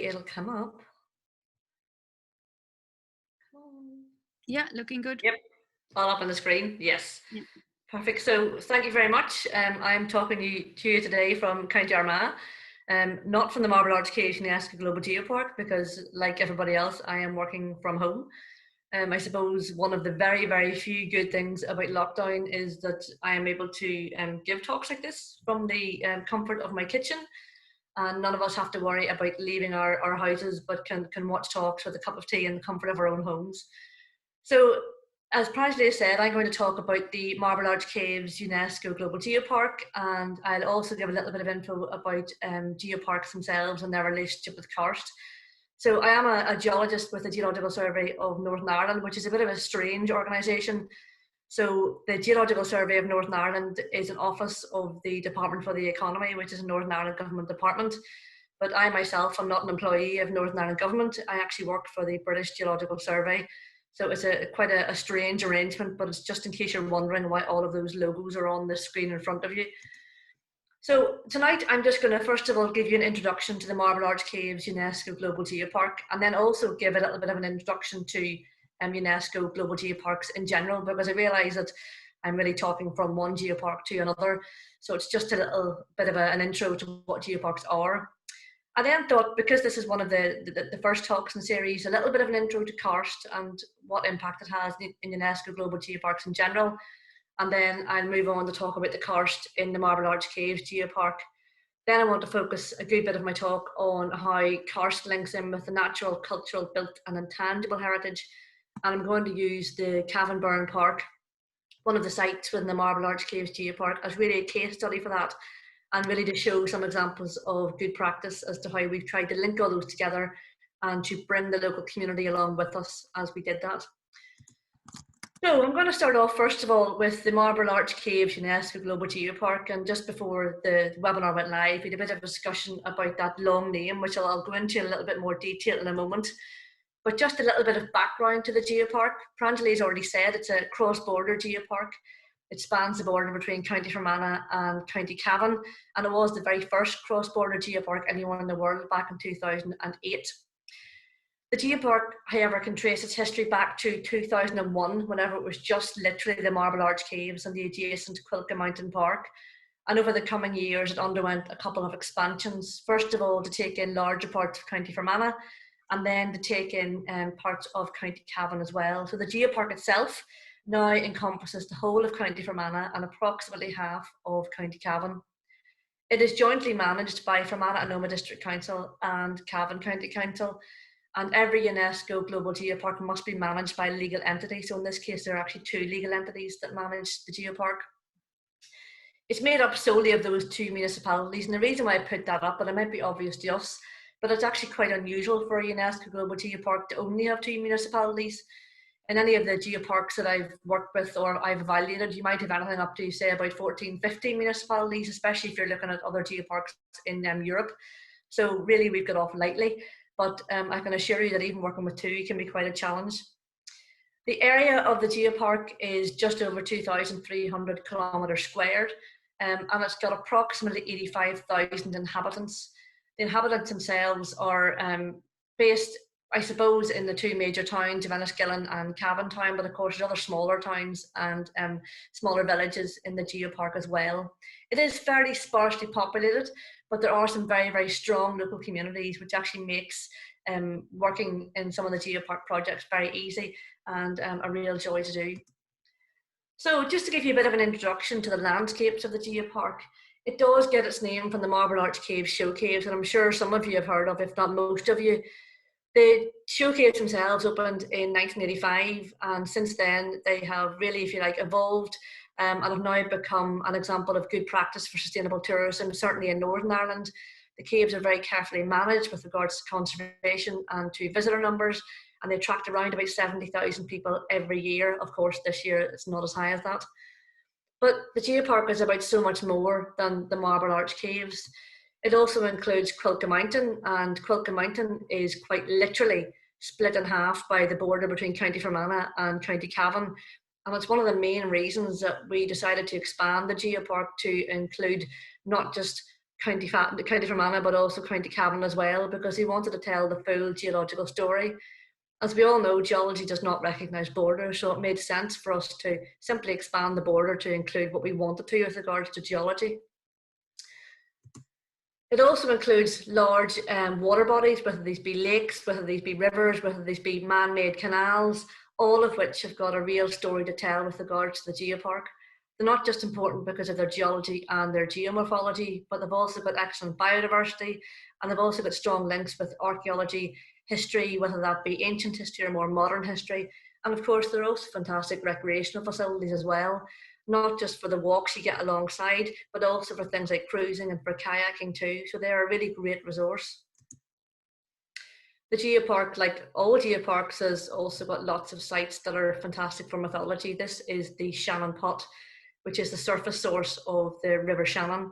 it'll come up. Yeah, looking good. Yep, all up on the screen. Yes. Yeah. Perfect. So thank you very much. I'm talking to you today from County Armagh, not from the Marble Arch Caves UNESCO Global Geopark, because like everybody else, I am working from home. I suppose one of the very, very few good things about lockdown is that I am able to give talks like this from the comfort of my kitchen, and none of us have to worry about leaving our houses, but can watch talks with a cup of tea in the comfort of our own homes. So, as Pranjali said, I'm going to talk about the Marble Arch Caves UNESCO Global Geopark, and I'll also give a little bit of info about geoparks themselves and their relationship with karst. So I am a geologist with the Geological Survey of Northern Ireland, which is a bit of a strange organisation. So the Geological Survey of Northern Ireland is an office of the Department for the Economy, which is a Northern Ireland government department. But I myself am not an employee of Northern Ireland government. I actually work for the British Geological Survey. So it's quite a strange arrangement, but it's just in case you're wondering why all of those logos are on the screen in front of you. So tonight I'm just going to first of all give you an introduction to the Marble Arch Caves UNESCO Global Geopark, and then also give a little bit of an introduction to UNESCO Global Geoparks in general, because I realise that I'm really talking from one geopark to another. So it's just a little bit of an intro to what geoparks are. I then thought, because this is one of the first talks in the series, a little bit of an intro to karst and what impact it has in UNESCO Global Geoparks in general. And then I'll move on to talk about the karst in the Marble Arch Caves Geopark. Then I want to focus a good bit of my talk on how karst links in with the natural, cultural, built and intangible heritage. And I'm going to use the Cavan Burren Park, one of the sites within the Marble Arch Caves Geopark, as really a case study for that, and really to show some examples of good practice as to how we've tried to link all those together and to bring the local community along with us as we did that. So I'm going to start off first of all with the Marble Arch Caves UNESCO Global Geopark, and just before the webinar went live, we had a bit of a discussion about that long name, which I'll go into in a little bit more detail in a moment. But just a little bit of background to the geopark. Pranjali has already said it's a cross-border geopark. It spans the border between County Fermanagh and County Cavan, and it was the very first cross-border geopark anywhere in the world back in 2008. The geopark, however, can trace its history back to 2001, whenever it was just literally the Marble Arch Caves and the adjacent Cuilcagh Mountain Park. And over the coming years, it underwent a couple of expansions. First of all, to take in larger parts of County Fermanagh, and then to take in parts of County Cavan as well. So the geopark itself now encompasses the whole of County Fermanagh and approximately half of County Cavan. It is jointly managed by Fermanagh and Omagh District Council and Cavan County Council, and every UNESCO Global Geopark must be managed by a legal entity. So in this case, there are actually two legal entities that manage the geopark. It's made up solely of those two municipalities, and the reason why I put that up, and it might be obvious to us, but it's actually quite unusual for a UNESCO Global Geopark to only have two municipalities. In any of the geoparks that I've worked with or I've evaluated, you might have anything up to, say, about 14, 15 municipalities, especially if you're looking at other geoparks in Europe. So really, we've got off lightly, but I can assure you that even working with two can be quite a challenge. The area of the geopark is just over 2,300 kilometres squared, and it's got approximately 85,000 inhabitants. The inhabitants themselves are based, I suppose, in the two major towns of Enniskillen and Cavan Town, but of course there's other smaller towns and smaller villages in the geopark as well. It is fairly sparsely populated, but there are some very, very strong local communities, which actually makes working in some of the geopark projects very easy and a real joy to do. So just to give you a bit of an introduction to the landscapes of the geopark, it does get its name from the Marble Arch Caves show caves, and I'm sure some of you have heard of, if not most of you. The show caves themselves opened in 1985, and since then they have really, if you like, evolved and have now become an example of good practice for sustainable tourism, certainly in Northern Ireland. The caves are very carefully managed with regards to conservation and to visitor numbers, and they attract around about 70,000 people every year. Of course, this year it's not as high as that. But the geopark is about so much more than the Marble Arch Caves. It also includes Cuilcagh Mountain, and Cuilcagh Mountain is quite literally split in half by the border between County Fermanagh and County Cavan. And it's one of the main reasons that we decided to expand the geopark to include not just County Fermanagh, but also County Cavan as well, because he wanted to tell the full geological story. As we all know, geology does not recognise borders, so it made sense for us to simply expand the border to include what we wanted to with regards to geology. It also includes large water bodies, whether these be lakes, whether these be rivers, whether these be man-made canals, all of which have got a real story to tell with regards to the geopark. They're not just important because of their geology and their geomorphology, but they've also got excellent biodiversity, and they've also got strong links with archaeology, history, whether that be ancient history or more modern history. And of course, they're also fantastic recreational facilities as well, not just for the walks you get alongside, but also for things like cruising and for kayaking too. So they're a really great resource. The geopark, like all geoparks, has also got lots of sites that are fantastic for mythology. This is the Shannon Pot, which is the surface source of the River Shannon.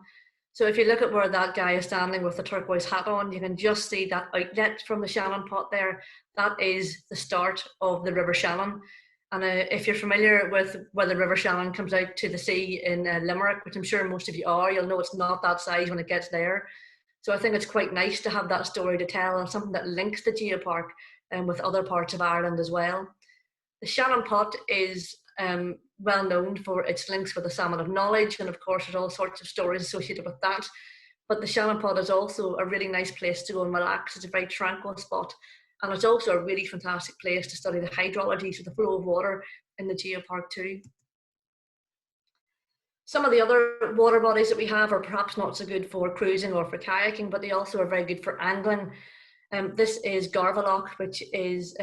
So if you look at where that guy is standing with the turquoise hat on, you can just see that outlet from the Shannon Pot there. That is the start of the River Shannon. And if you're familiar with where the River Shannon comes out to the sea in Limerick, which I'm sure most of you are, you'll know it's not that size when it gets there. So I think it's quite nice to have that story to tell, and something that links the geopark with other parts of Ireland as well. The Shannon Pot is well known for its links with the Salmon of Knowledge, and of course there's all sorts of stories associated with that. But the Shannon Pot is also a really nice place to go and relax. It's a very tranquil spot, and it's also a really fantastic place to study the hydrology, so the flow of water in the geopark too. Some of the other water bodies that we have are perhaps not so good for cruising or for kayaking, but they also are very good for angling. This is Garvaloch, which is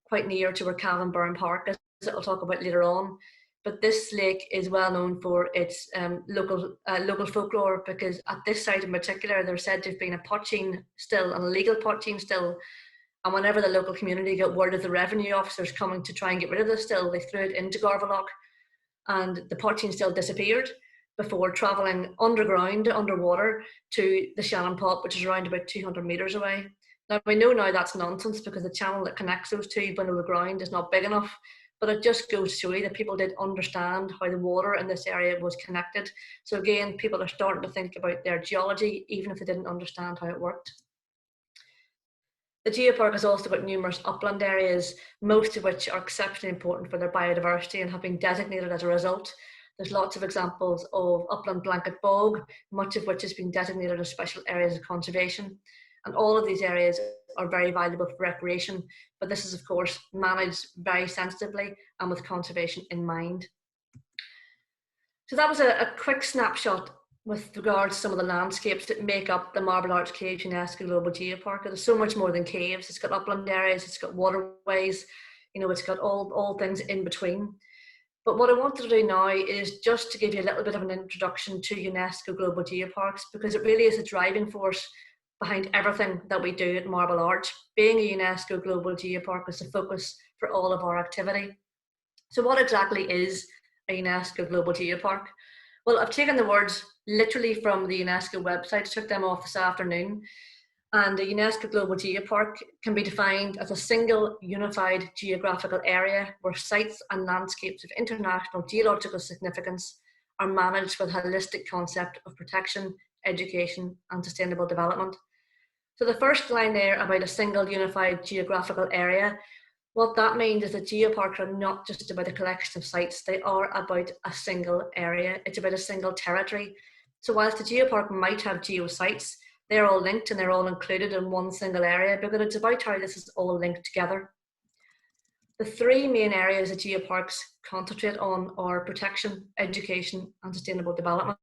quite near to where Cavan Burren Park is, that I'll talk about later on. But this lake is well known for its local folklore, because at this site in particular, there's said to have been a poaching still, an illegal poaching still. And whenever the local community got word of the revenue officers coming to try and get rid of the still, they threw it into Garvaloch, and the poaching still disappeared before travelling underwater to the Shannon Pot, which is around about 200 metres away. Now we know now that's nonsense, because the channel that connects those two below the ground is not big enough, but it just goes to show you that people did understand how the water in this area was connected. So again, people are starting to think about their geology, even if they didn't understand how it worked. The geopark has also got numerous upland areas, most of which are exceptionally important for their biodiversity and have been designated as a result. There's lots of examples of upland blanket bog, much of which has been designated as special areas of conservation. And all of these areas are very valuable for recreation, but this is of course managed very sensitively and with conservation in mind. So that was a quick snapshot with regards to some of the landscapes that make up the Marble Arch Caves UNESCO Global Geopark. There's so much more than caves. It's got upland areas, it's got waterways, you know, it's got all things in between. But what I wanted to do now is just to give you a little bit of an introduction to UNESCO Global Geoparks, because it really is a driving force behind everything that we do at Marble Arch. Being a UNESCO Global Geopark is the focus for all of our activity. So what exactly is a UNESCO Global Geopark? Well, I've taken the words literally from the UNESCO website, took them off this afternoon. And a UNESCO Global Geopark can be defined as a single unified geographical area where sites and landscapes of international geological significance are managed with a holistic concept of protection, education, and sustainable development. So the first line there about a single unified geographical area, what that means is that geoparks are not just about a collection of sites, they are about a single area. It's about a single territory. So whilst the geopark might have geosites, they're all linked and they're all included in one single area, because it's about how this is all linked together. The three main areas that geoparks concentrate on are protection, education, and sustainable development.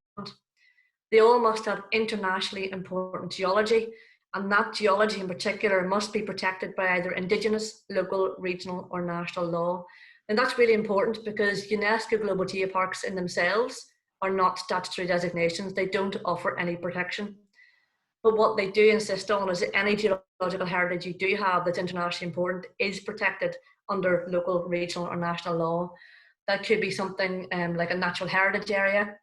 They all must have internationally important geology, and that geology in particular must be protected by either Indigenous, local, regional, or national law. And that's really important, because UNESCO Global Geoparks in themselves are not statutory designations. They don't offer any protection. But what they do insist on is that any geological heritage you do have that's internationally important is protected under local, regional, or national law. That could be something like a natural heritage area.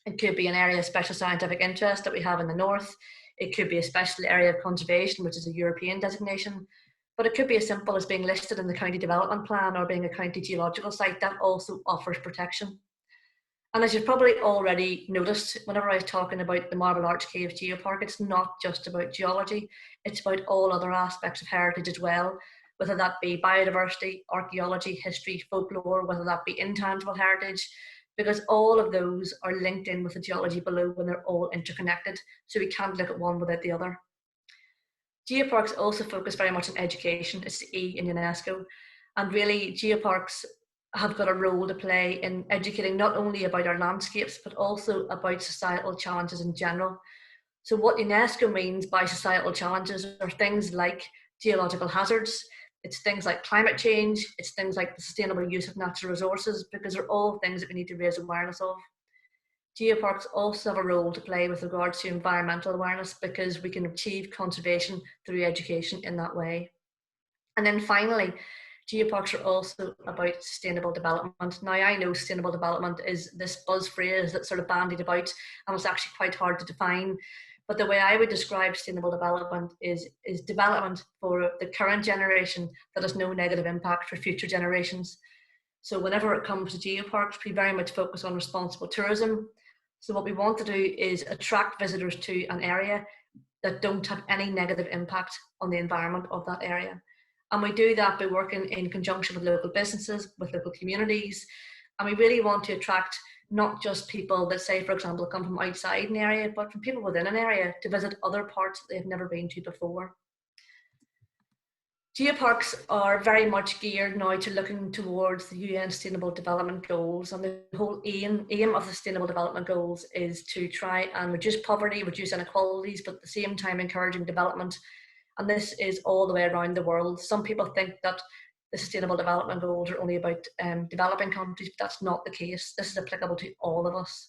It could be an area of special scientific interest that we have in the north. It could be a special area of conservation, which is a European designation. But it could be as simple as being listed in the county development plan or being a county geological site that also offers protection. And as you've probably already noticed, whenever I was talking about the Marble Arch Caves Geopark, it's not just about geology, it's about all other aspects of heritage as well, whether that be biodiversity, archaeology, history, folklore, whether that be intangible heritage, because all of those are linked in with the geology below when they're all interconnected, so we can't look at one without the other. Geoparks also focus very much on education, it's the E in UNESCO, and really geoparks have got a role to play in educating not only about our landscapes, but also about societal challenges in general. So what UNESCO means by societal challenges are things like geological hazards, it's things like climate change, it's things like the sustainable use of natural resources, because they're all things that we need to raise awareness of. Geoparks also have a role to play with regards to environmental awareness, because we can achieve conservation through education in that way. And then finally, geoparks are also about sustainable development. Now, I know sustainable development is this buzz phrase that's sort of bandied about, and it's actually quite hard to define. But the way I would describe sustainable development is development for the current generation that has no negative impact for future generations. So whenever it comes to geoparks, we very much focus on responsible tourism. So what we want to do is attract visitors to an area that don't have any negative impact on the environment of that area. And we do that by working in conjunction with local businesses, with local communities. And we really want to attract not just people that, say, for example, come from outside an area, but from people within an area to visit other parts that they've never been to before. Geoparks are very much geared now to looking towards the UN Sustainable Development Goals, and the whole aim of the Sustainable Development Goals is to try and reduce poverty, reduce inequalities, but at the same time encouraging development. And this is all the way around the world. Some people think that the Sustainable Development Goals are only about developing countries, but that's not the case. This is applicable to all of us.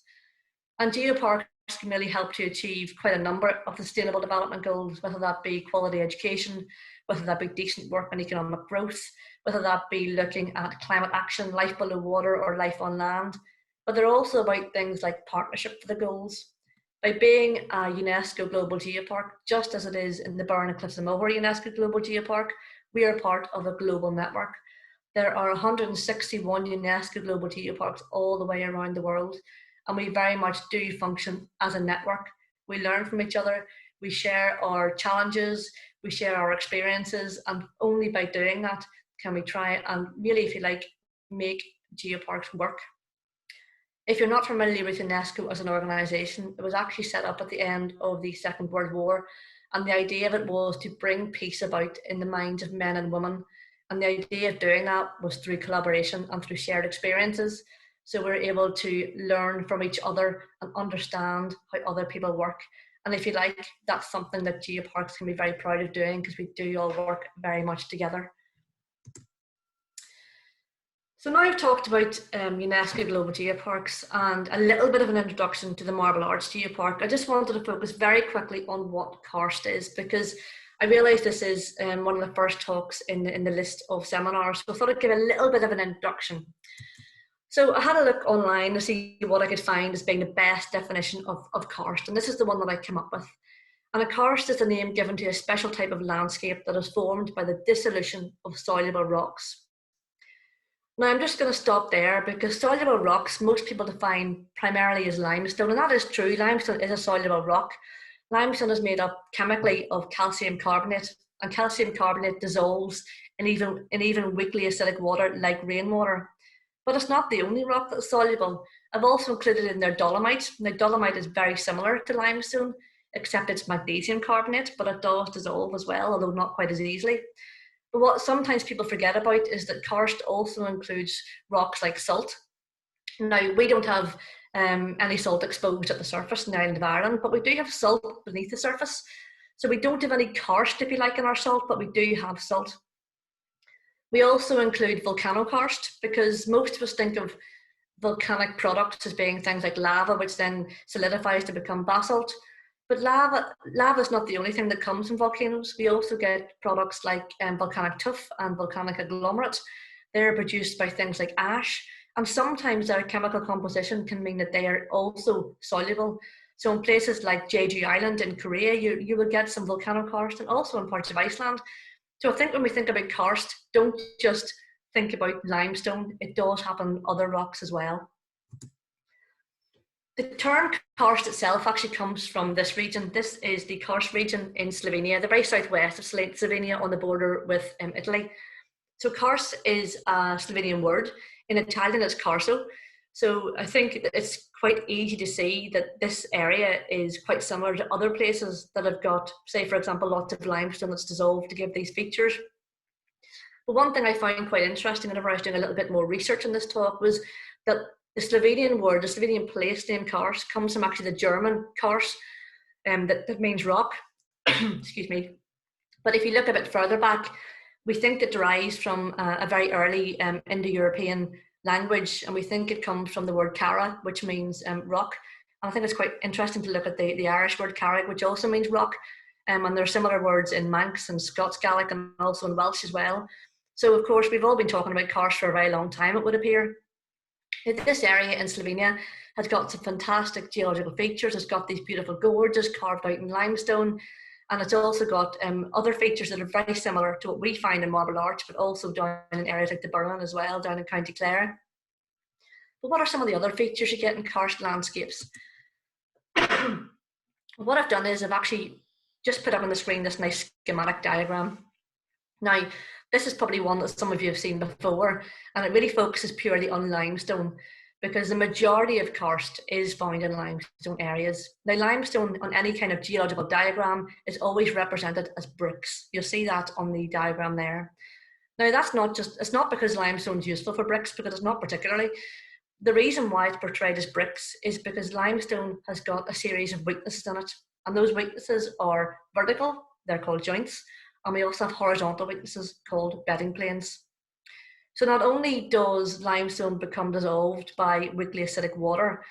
And geoparks can really help to achieve quite a number of the Sustainable Development Goals, whether that be quality education, whether that be decent work and economic growth, whether that be looking at climate action, life below water or life on land. But they're also about things like partnership for the goals. By being a UNESCO Global Geopark, just as it is in the Burren and Cliffs of Moher UNESCO Global Geopark, we are part of a global network. There are 161 UNESCO Global Geoparks all the way around the world, and we very much do function as a network. We learn from each other, we share our challenges, we share our experiences, and only by doing that can we try and really, if you like, make geoparks work. If you're not familiar with UNESCO as an organisation, it was actually set up at the end of the Second World War, and the idea of it was to bring peace about in the minds of men and women. And the idea of doing that was through collaboration and through shared experiences. So we're able to learn from each other and understand how other people work. And if you like, that's something that geoparks can be very proud of doing, because we do all work very much together. So now I've talked about UNESCO Global Geoparks and a little bit of an introduction to the Marble Arch Geopark. I just wanted to focus very quickly on what karst is, because I realise this is one of the first talks in the list of seminars, so I thought I'd give a little bit of an introduction. So I had a look online to see what I could find as being the best definition of karst, and this is the one that I came up with. And a karst is the name given to a special type of landscape that is formed by the dissolution of soluble rocks. Now I'm just going to stop there, because soluble rocks most people define primarily as limestone, and that is true. Limestone is a soluble rock. Limestone is made up chemically of calcium carbonate, and calcium carbonate dissolves in even weakly acidic water like rainwater. But it's not the only rock that's soluble. I've also included in there dolomite. Now dolomite is very similar to limestone, except it's magnesium carbonate, but it does dissolve as well, although not quite as easily. But what sometimes people forget about is that karst also includes rocks like salt. Now, we don't have any salt exposed at the surface in the island of Ireland, but we do have salt beneath the surface. So we don't have any karst, if you like, in our salt, but we do have salt. We also include volcanokarst, because most of us think of volcanic products as being things like lava, which then solidifies to become basalt. But lava is not the only thing that comes from volcanoes. We also get products like volcanic tuff and volcanic agglomerate. They're produced by things like ash, and sometimes their chemical composition can mean that they are also soluble. So in places like Jeju Island in Korea, you will get some volcanokarst, and also in parts of Iceland. So I think when we think about karst, don't just think about limestone. It does happen on other rocks as well. The term karst itself actually comes from this region. This is the karst region in Slovenia, the very southwest of Slovenia on the border with Italy. So karst is a Slovenian word. In Italian, it's karso. So I think it's quite easy to see that this area is quite similar to other places that have got, say, for example, lots of limestone that's dissolved to give these features. But one thing I found quite interesting whenever I was doing a little bit more research on this talk was that the Slovenian word, the Slovenian place name karst, comes from actually the German karst, that means rock. Excuse me. But if you look a bit further back, we think it derives from a very early Indo-European language, and we think it comes from the word cara, which means rock. And I think it's quite interesting to look at the Irish word carrig, which also means rock. And there are similar words in Manx and Scots Gaelic and also in Welsh as well. So of course, we've all been talking about karst for a very long time, it would appear. This area in Slovenia has got some fantastic geological features. It's got these beautiful gorges carved out in limestone, and it's also got other features that are very similar to what we find in Marble Arch, but also down in areas like the Burren as well, down in County Clare. But what are some of the other features you get in karst landscapes? What I've done is I've actually just put up on the screen this nice schematic diagram. Now, this is probably one that some of you have seen before, and it really focuses purely on limestone because the majority of karst is found in limestone areas. Now, limestone on any kind of geological diagram is always represented as bricks. You'll see that on the diagram there. Now, that's not just, it's not because limestone is useful for bricks, because it's not particularly. The reason why it's portrayed as bricks is because limestone has got a series of weaknesses in it, and those weaknesses are vertical, they're called joints, and we also have horizontal weaknesses called bedding planes. So not only does limestone become dissolved by weakly acidic water,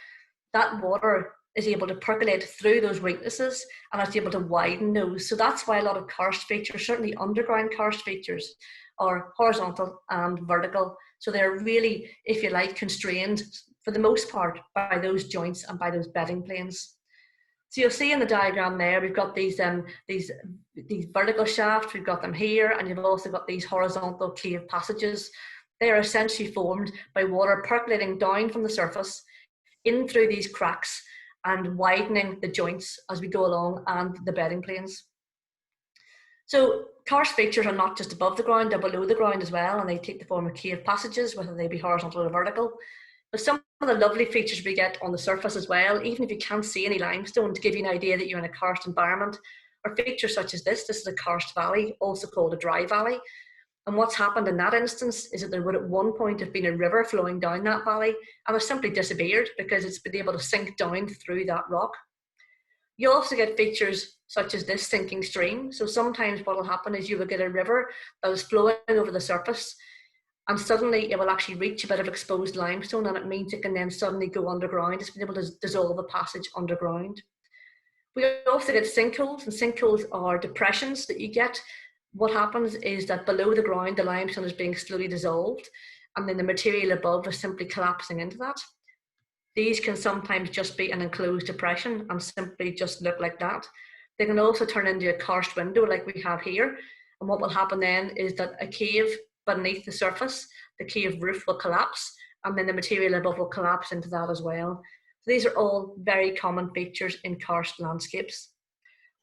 that water is able to percolate through those weaknesses and it's able to widen those. So that's why a lot of karst features, certainly underground karst features, are horizontal and vertical. So they're really, if you like, constrained for the most part by those joints and by those bedding planes. So you'll see in the diagram there, we've got these vertical shafts, we've got them here, and you've also got these horizontal cave passages. They are essentially formed by water percolating down from the surface in through these cracks and widening the joints as we go along and the bedding planes. So karst features are not just above the ground, they're below the ground as well, and they take the form of cave passages, whether they be horizontal or vertical. But some of the lovely features we get on the surface as well, even if you can't see any limestone, to give you an idea that you're in a karst environment, are features such as this. This is a karst valley, also called a dry valley. And what's happened in that instance is that there would at one point have been a river flowing down that valley and has simply disappeared because it's been able to sink down through that rock. You also get features such as this sinking stream. So sometimes what will happen is you will get a river that is flowing over the surface, and suddenly it will actually reach a bit of exposed limestone, and it means it can then suddenly go underground. It's been able to dissolve a passage underground. We also get sinkholes, and sinkholes are depressions that you get. What happens is that below the ground, the limestone is being slowly dissolved, and then the material above is simply collapsing into that. These can sometimes just be an enclosed depression and simply just look like that. They can also turn into a karst window like we have here. And what will happen then is that a cave beneath the surface, the cave roof will collapse, and then the material above will collapse into that as well. So these are all very common features in karst landscapes.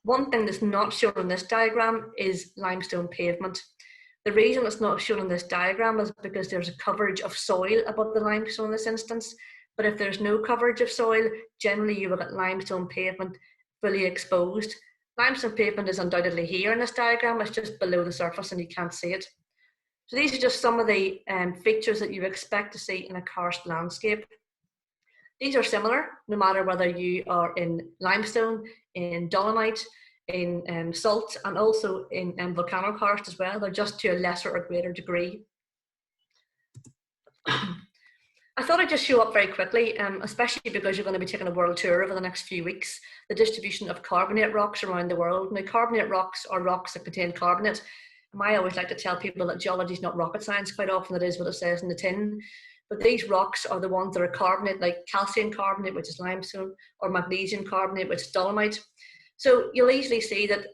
One thing that's not shown in this diagram is limestone pavement. The reason it's not shown in this diagram is because there's a coverage of soil above the limestone in this instance. But if there's no coverage of soil, generally you will get limestone pavement fully exposed. Limestone pavement is undoubtedly here in this diagram, it's just below the surface and you can't see it. So these are just some of the features that you expect to see in a karst landscape. These are similar, no matter whether you are in limestone, in dolomite, in salt, and also in volcanokarst as well. They're just to a lesser or greater degree. I thought I'd just show up very quickly, especially because you're going to be taking a world tour over the next few weeks, the distribution of carbonate rocks around the world. Now, carbonate rocks are rocks that contain carbonate. I always like to tell people that geology is not rocket science. Quite often it is what it says in the tin. But these rocks are the ones that are carbonate, like calcium carbonate, which is limestone, or magnesium carbonate, which is dolomite. So you'll easily see that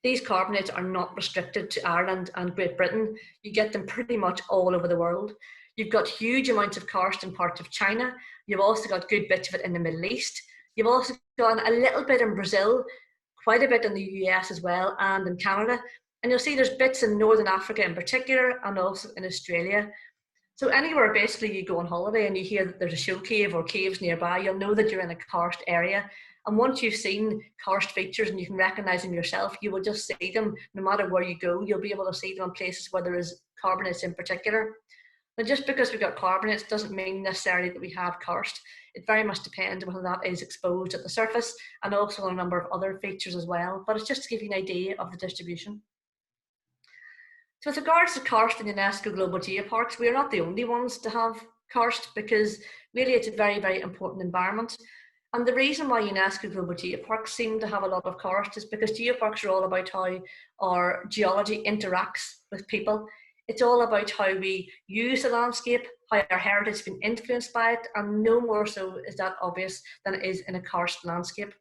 these carbonates are not restricted to Ireland and Great Britain. You get them pretty much all over the world. You've got huge amounts of karst in parts of China. You've also got good bits of it in the Middle East. You've also got a little bit in Brazil, quite a bit in the US as well, and in Canada. And you'll see there's bits in Northern Africa in particular, and also in Australia. So anywhere basically you go on holiday and you hear that there's a show cave or caves nearby, you'll know that you're in a karst area. And once you've seen karst features and you can recognise them yourself, you will just see them no matter where you go. You'll be able to see them in places where there is carbonates in particular. Now, just because we've got carbonates doesn't mean necessarily that we have karst. It very much depends on whether that is exposed at the surface and also on a number of other features as well. But it's just to give you an idea of the distribution. So with regards to karst in UNESCO Global Geoparks, we are not the only ones to have karst because really it's a very, very important environment. And the reason why UNESCO Global Geoparks seem to have a lot of karst is because geoparks are all about how our geology interacts with people. It's all about how we use the landscape, how our heritage has been influenced by it, and no more so is that obvious than it is in a karst landscape.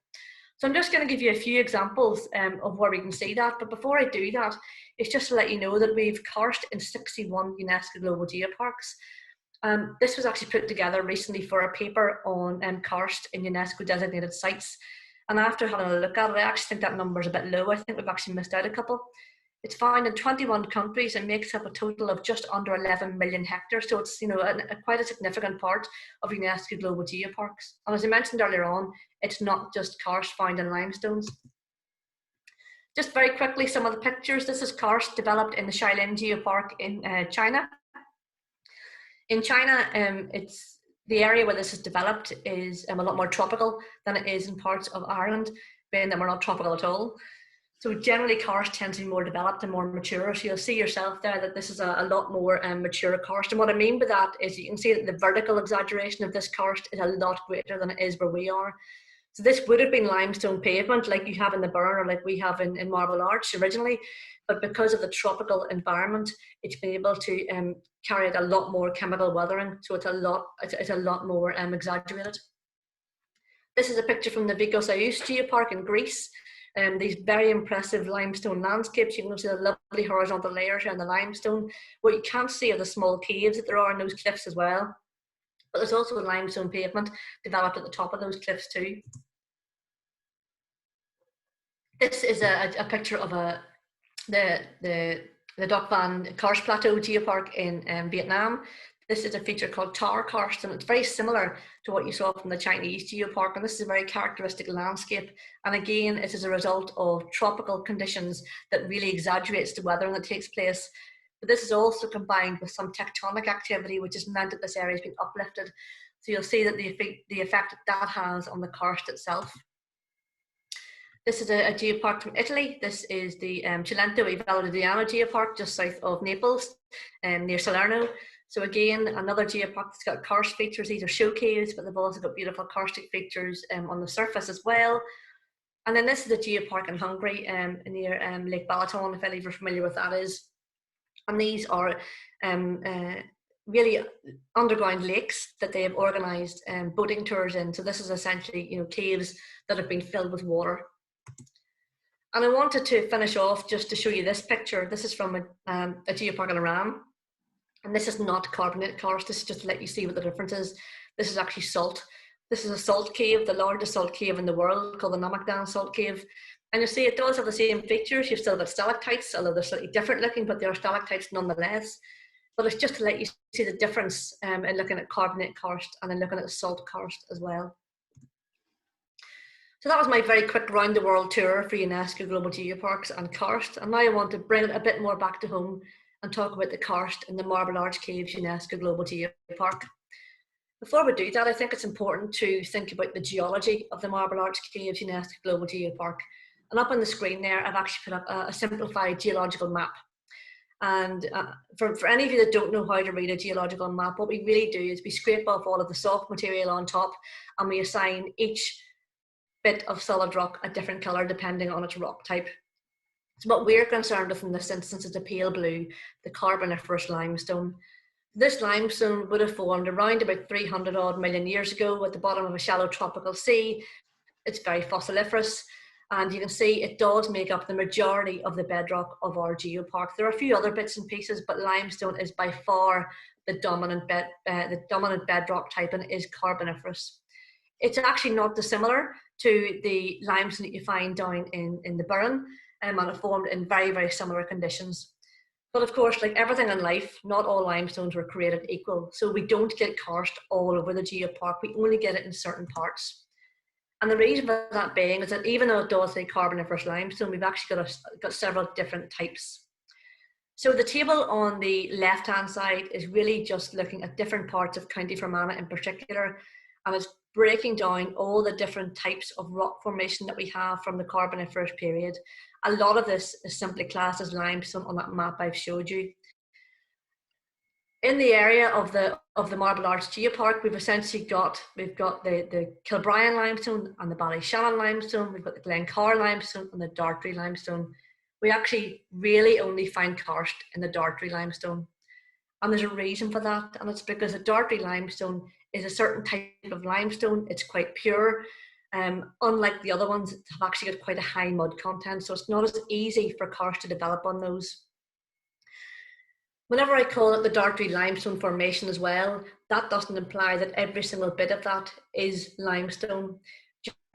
So I'm just going to give you a few examples of where we can see that. But before I do that, it's just to let you know that we've karst in 61 UNESCO Global Geoparks. This was actually put together recently for a paper on karst in UNESCO designated sites. And after having a look at it, I actually think that number is a bit low. I think we've actually missed out a couple. It's found in 21 countries and makes up a total of just under 11 million hectares. So it's quite a significant part of UNESCO Global Geoparks. And as I mentioned earlier on, it's not just karst found in limestones. Just very quickly, some of the pictures. This is karst developed in the Limestone Geopark in China. In China, it's the area where this is developed is a lot more tropical than it is in parts of Ireland, being that we're not tropical at all. So generally karst tends to be more developed and more mature. So you'll see yourself there that this is a lot more mature karst. And what I mean by that is you can see that the vertical exaggeration of this karst is a lot greater than it is where we are. So this would have been limestone pavement like you have in the Burren or like we have in Marble Arch originally. But because of the tropical environment, it's been able to carry out a lot more chemical weathering. So it's a lot more exaggerated. This is a picture from the Vikos Geopark in Greece. These very impressive limestone landscapes. You can see the lovely horizontal layers here in the limestone. What you can't see are the small caves that there are in those cliffs as well. But there's also a limestone pavement developed at the top of those cliffs too. This is a picture of the Doc Van Karst Plateau Geopark in Vietnam. This is a feature called tar karst, and it's very similar to what you saw from the Chinese geopark. And this is a very characteristic landscape. And again, it is a result of tropical conditions that really exaggerates the weathering that takes place. But this is also combined with some tectonic activity, which has meant that this area has been uplifted. So you'll see that the effect that has on the karst itself. This is a geopark from Italy. This is the Cilento e Valdiviano Geopark just south of Naples, near Salerno. So again, another geopark that's got karst features. These are show caves, but they've also got beautiful karstic features on the surface as well. And then this is a geopark in Hungary near Lake Balaton, if any of you are familiar with that is. And these are really underground lakes that they have organised boating tours in. So this is essentially, caves that have been filled with water. And I wanted to finish off just to show you this picture. This is from a geopark in Iran. And this is not carbonate karst. This is just to let you see what the difference is. This is actually salt. This is a salt cave, the largest salt cave in the world, called the Namakdan Salt Cave. And you see it does have the same features. You've still got stalactites, although they're slightly different looking, but they are stalactites nonetheless. But it's just to let you see the difference in looking at carbonate karst and then looking at salt karst as well. So that was my very quick round the world tour for UNESCO Global Geoparks and karst. And now I want to bring it a bit more back to home and talk about the karst in the Marble Arch Caves UNESCO Global Geopark. Before we do that, I think it's important to think about the geology of the Marble Arch Caves UNESCO Global Geopark. And up on the screen there, I've actually put up a simplified geological map. And for any of you that don't know how to read a geological map, what we really do is we scrape off all of the soft material on top and we assign each bit of solid rock a different colour depending on its rock type. So what we're concerned with in this instance is the pale blue, the Carboniferous limestone. This limestone would have formed around about 300 odd million years ago at the bottom of a shallow tropical sea. It's very fossiliferous, And you can see it does make up the majority of the bedrock of our geopark. There are a few other bits and pieces, but limestone is by far the dominant bedrock type and is carboniferous. It's actually not dissimilar to the limestone that you find down in the Burren, and it formed in very, very similar conditions. But of course, like everything in life, not all limestones were created equal. So we don't get karst all over the geopark. We only get it in certain parts. And the reason for that being is that even though it does say carboniferous limestone, we've actually got several different types. So the table on the left-hand side is really just looking at different parts of County Fermanagh in particular, and it's breaking down all the different types of rock formation that we have from the carboniferous period. A lot of this is simply classed as limestone on that map I've showed you. In the area of the Marble Arch Geopark, we've essentially got the Kilbryan limestone and the Ballyshannon limestone. We've got the Glencar limestone and the Dartry limestone. We actually really only find karst in the Dartry limestone, and there's a reason for that, and it's because the Dartry limestone is a certain type of limestone. It's quite pure. Unlike the other ones, have actually got quite a high mud content, so it's not as easy for karst to develop on those. Whenever I call it the Dartry limestone formation as well, that doesn't imply that every single bit of that is limestone.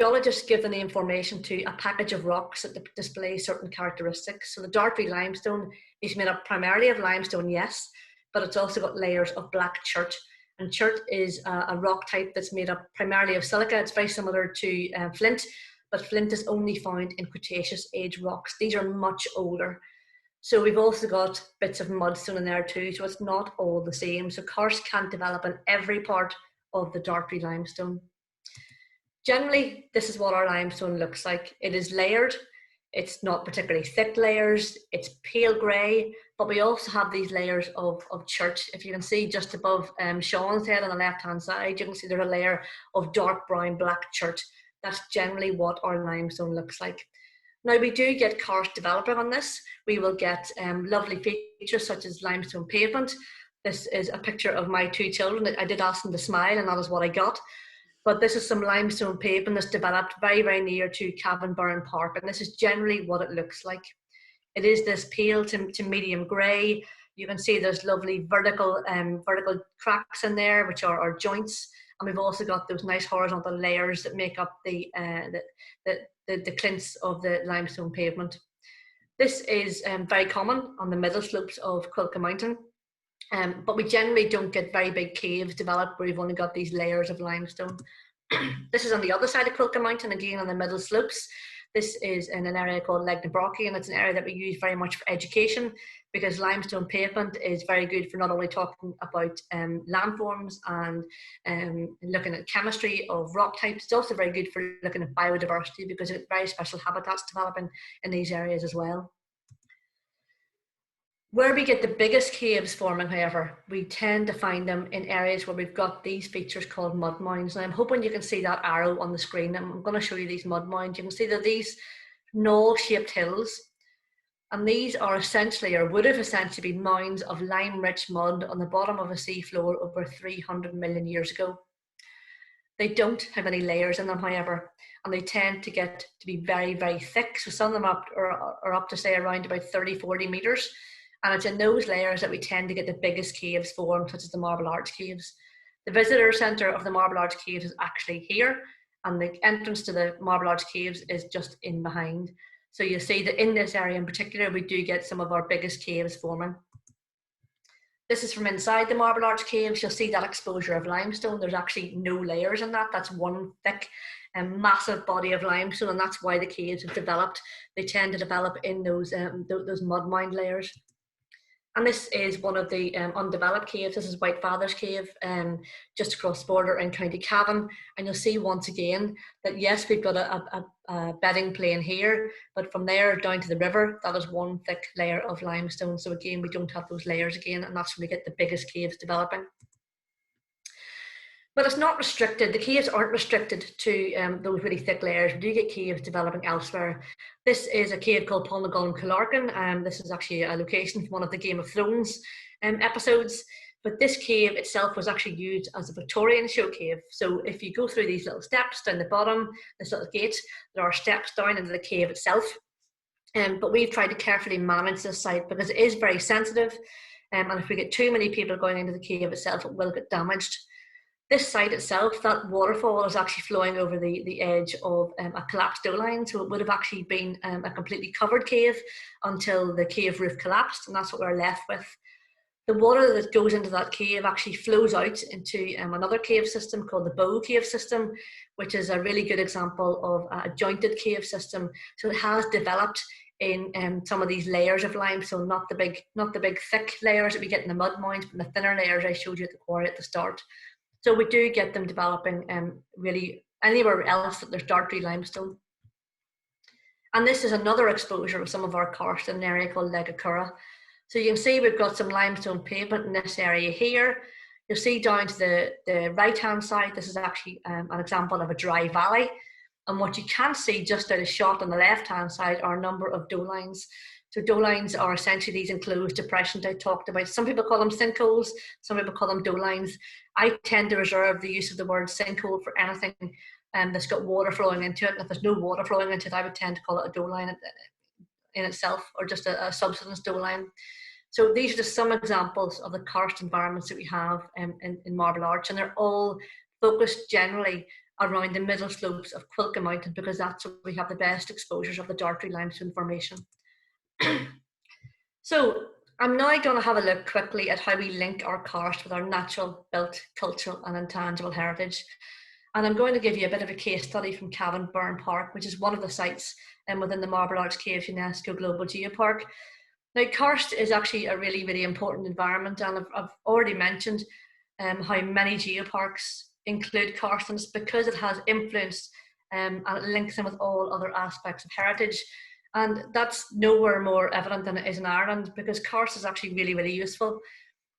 Geologists give the name formation to a package of rocks that display certain characteristics. So the Dartry limestone is made up primarily of limestone, yes, but it's also got layers of black chert. And chert is a rock type that's made up primarily of silica. It's very similar to flint, but flint is only found in Cretaceous age rocks. These are much older. So we've also got bits of mudstone in there too, so it's not all the same. So karst can't develop in every part of the Dartry limestone. Generally, this is what our limestone looks like. It is layered. It's not particularly thick layers. It's pale grey, but we also have these layers of chert. If you can see just above Sean's head on the left-hand side, you can see there's a layer of dark brown black chert. That's generally what our limestone looks like. Now, we do get karst developing on this. We will get lovely features such as limestone pavement. This is a picture of my two children. I did ask them to smile, and that is what I got. But this is some limestone pavement that's developed very, very near to Cavan Burren Park, and this is generally what it looks like. It is this pale to medium grey. You can see there's lovely vertical cracks in there, which are our joints, and we've also got those nice horizontal layers that make up the clints of the limestone pavement. This is very common on the middle slopes of Cuilcagh Mountain, but we generally don't get very big caves developed where we've only got these layers of limestone. This is on the other side of Cuilcagh Mountain, again on the middle slopes. This is in an area called Legnabrochy, and it's an area that we use very much for education, because limestone pavement is very good for not only talking about landforms and looking at chemistry of rock types, it's also very good for looking at biodiversity, because it's very special habitats developing in these areas as well. Where we get the biggest caves forming, however, we tend to find them in areas where we've got these features called mud mounds. And I'm hoping you can see that arrow on the screen. I'm going to show you these mud mounds. You can see that these knoll-shaped hills, and these are essentially, or would have essentially been, mounds of lime-rich mud on the bottom of a seafloor over 300 million years ago. They don't have any layers in them, however, and they tend to get to be very, very thick. So some of them are up to, say, around about 30-40 metres. And it's in those layers that we tend to get the biggest caves formed, such as the Marble Arch Caves. The visitor centre of the Marble Arch Caves is actually here, and the entrance to the Marble Arch Caves is just in behind. So you see that in this area in particular, we do get some of our biggest caves forming. This is from inside the Marble Arch Caves. You'll see that exposure of limestone. There's actually no layers in that. That's one thick and massive body of limestone, and that's why the caves have developed. They tend to develop in those mud mound layers. And this is one of the undeveloped caves. This is Whitefather's Cave, just across the border in County Cavan. And you'll see once again that yes, we've got a bedding plain here, but from there down to the river, that is one thick layer of limestone. So again, we don't have those layers again, and that's when we get the biggest caves developing. But it's not restricted. The caves aren't restricted to those really thick layers. We do get caves developing elsewhere. This is a cave called Polnagon Killarkin. This is actually a location from one of the Game of Thrones episodes. But this cave itself was actually used as a Victorian show cave. So if you go through these little steps down the bottom, this little gate, there are steps down into the cave itself. But we've tried to carefully manage this site because it is very sensitive. And if we get too many people going into the cave itself, it will get damaged. This site itself, that waterfall is actually flowing over the edge of a collapsed doe line. So it would have actually been a completely covered cave until the cave roof collapsed, and that's what we're left with. The water that goes into that cave actually flows out into another cave system called the Bow Cave system, which is a really good example of a jointed cave system. So it has developed in some of these layers of limestone, not the big thick layers that we get in the mud mounds, but the thinner layers I showed you at the quarry at the start. So we do get them developing really anywhere else that there's dark limestone. And this is another exposure of some of our karst in an area called Cuilcagh. So you can see we've got some limestone pavement in this area here. You'll see down to the right-hand side, this is actually an example of a dry valley. And what you can see just out of shot on the left-hand side are a number of doe lines. So doe lines are essentially these enclosed depressions I talked about. Some people call them sinkholes, some people call them doe lines. I tend to reserve the use of the word sinkhole for anything that's got water flowing into it. And if there's no water flowing into it, I would tend to call it a doe line in itself, or just a subsidence doe line. So these are just some examples of the karst environments that we have in Marble Arch, and they're all focused generally around the middle slopes of Cuilcagh Mountain, because that's where we have the best exposures of the Dartry limestone formation. So I'm now going to have a look quickly at how we link our karst with our natural, built, cultural and intangible heritage. And I'm going to give you a bit of a case study from Cavan and Burren Park, which is one of the sites within the Marble Arch Caves UNESCO Global Geopark. Now, karst is actually a really, really important environment, and I've already mentioned how many geoparks include karst, and it's because it has influence and it links in with all other aspects of heritage. And that's nowhere more evident than it is in Ireland, because karst is actually really, really useful.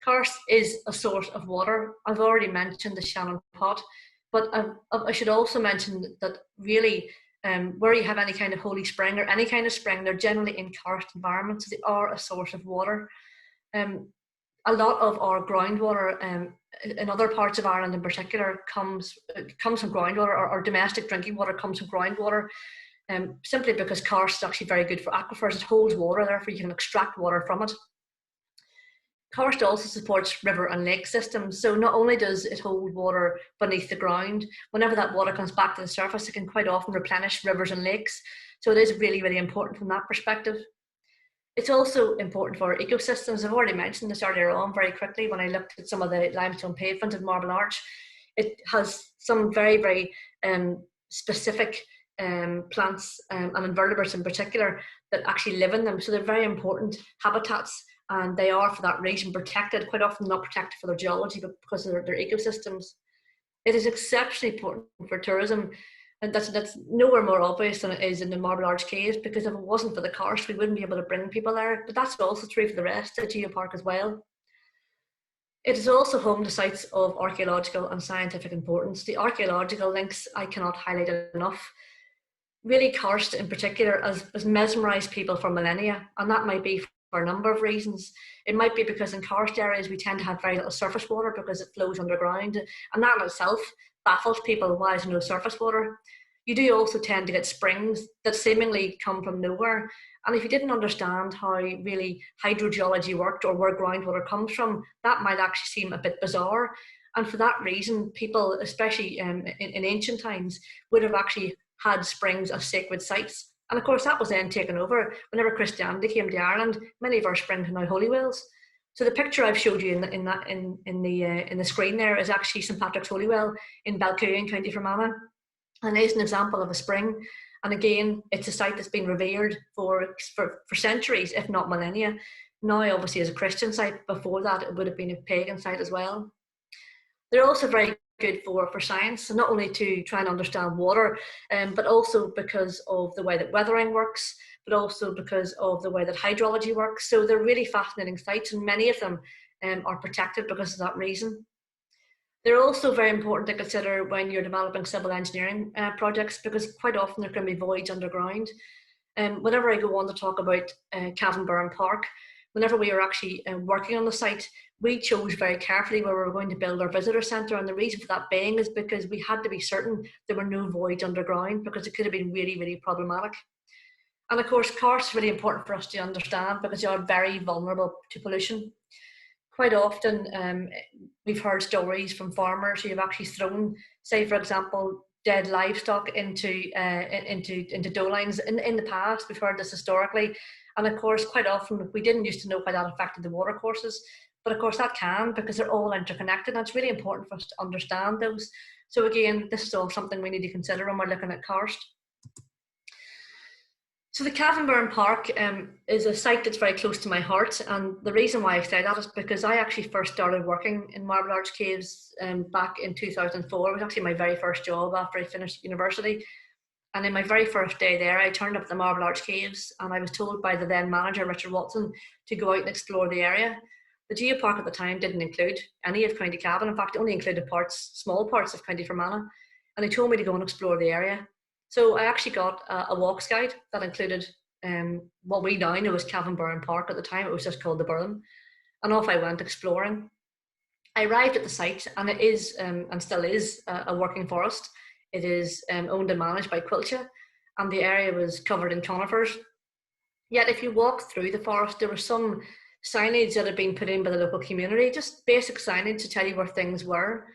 Karst is a source of water. I've already mentioned the Shannon Pot, but I should also mention that really where you have any kind of holy spring or any kind of spring, they're generally in karst environments, so they are a source of water. A lot of our groundwater in other parts of Ireland in particular comes from groundwater, or domestic drinking water comes from groundwater, simply because karst is actually very good for aquifers. It holds water, therefore you can extract water from it. Karst also supports river and lake systems, so not only does it hold water beneath the ground, whenever that water comes back to the surface, it can quite often replenish rivers and lakes, so it is really, really important from that perspective. It's also important for our ecosystems. I've already mentioned this earlier on very quickly when I looked at some of the limestone pavement in Marble Arch. It has some very, very specific plants and invertebrates in particular that actually live in them, so they're very important habitats. And they are, for that reason, protected, quite often not protected for their geology, but because of their ecosystems. It is exceptionally important for tourism, and that's nowhere more obvious than it is in the Marble Arch Caves, because if it wasn't for the karst, we wouldn't be able to bring people there. But that's also true for the rest of the geopark as well. It is also home to sites of archaeological and scientific importance. The archaeological links I cannot highlight enough. Really, karst in particular has mesmerised people for millennia, and that might be for a number of reasons. It might be because in karst areas we tend to have very little surface water because it flows underground, and that in itself baffles people. Why is there no surface water? You do also tend to get springs that seemingly come from nowhere, and if you didn't understand how really hydrogeology worked or where groundwater comes from, that might actually seem a bit bizarre. And for that reason, people, especially in ancient times, would have actually had springs as sacred sites. And of course, that was then taken over. Whenever Christianity came to Ireland, many of our springs are now holy wells. So the picture I've showed you in the screen there is actually St Patrick's Holy Well in Balcooey, County Fermanagh, and it is an example of a spring. And again, it's a site that's been revered for centuries, if not millennia. Now, obviously, as a Christian site. Before that, it would have been a pagan site as well. They're also very good for science, so not only to try and understand water, but also because of the way that weathering works, but also because of the way that hydrology works. So they're really fascinating sites, and many of them are protected because of that reason. They're also very important to consider when you're developing civil engineering projects, because quite often there can be voids underground. Whenever I go on to talk about Cavan and Burren Park, whenever we were actually working on the site, we chose very carefully where we were going to build our visitor centre, and the reason for that being is because we had to be certain there were no voids underground, because it could have been really, really problematic. And of course, karst is really important for us to understand because they are very vulnerable to pollution. Quite often, we've heard stories from farmers who have actually thrown, say for example, dead livestock into doe lines in the past. We've heard this historically, and of course, quite often we didn't used to know how that affected the water courses, but of course that can, because they're all interconnected, and it's really important for us to understand those. So again, this is all something we need to consider when we're looking at karst. So the Cavan and Fermanagh Park is a site that's very close to my heart, and the reason why I say that is because I actually first started working in Marble Arch Caves back in 2004. It was actually my very first job after I finished university, and in my very first day there I turned up at the Marble Arch Caves and I was told by the then manager, Richard Watson, to go out and explore the area. The geopark at the time didn't include any of County Cavan. In fact, it only included small parts of County Fermanagh, and they told me to go and explore the area. So I actually got a walks guide that included what we now know as Cavan Burren Park. At the time it was just called the Burren, and off I went exploring. I arrived at the site, and it is and still is a working forest. It is owned and managed by Cuilcagh, and the area was covered in conifers. Yet if you walk through the forest, there was some signage that had been put in by the local community, just basic signage to tell you where things were.